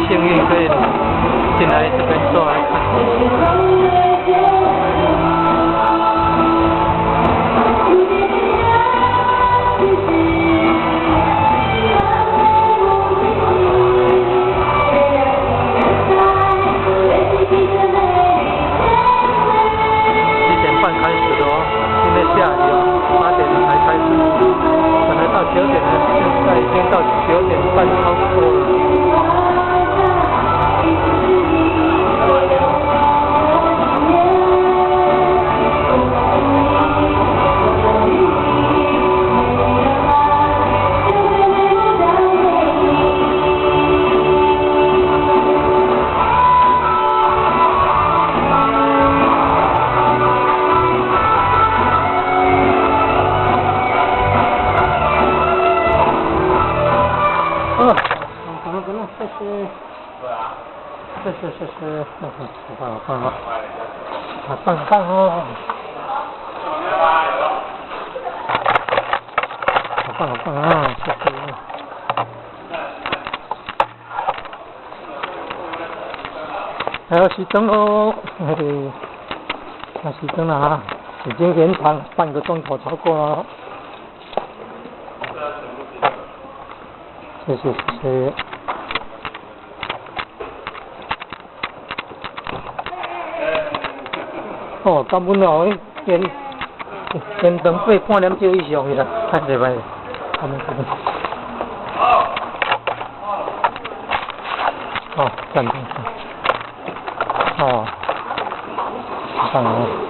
幸运可以进来这边坐来看。开始的哦，因为下雨哦，8点才开始，本来到9点的，现在已经到9点半超过了。谢，好棒哦，好棒哦，好棒啊，谢谢。还要熄灯哦，要熄灯了啊，已经延长半个钟头超过了。谢谢。哦，根本哦，电灯费半点钟以上去啦，太厉害了，他们。哦，暂停。哦，上来。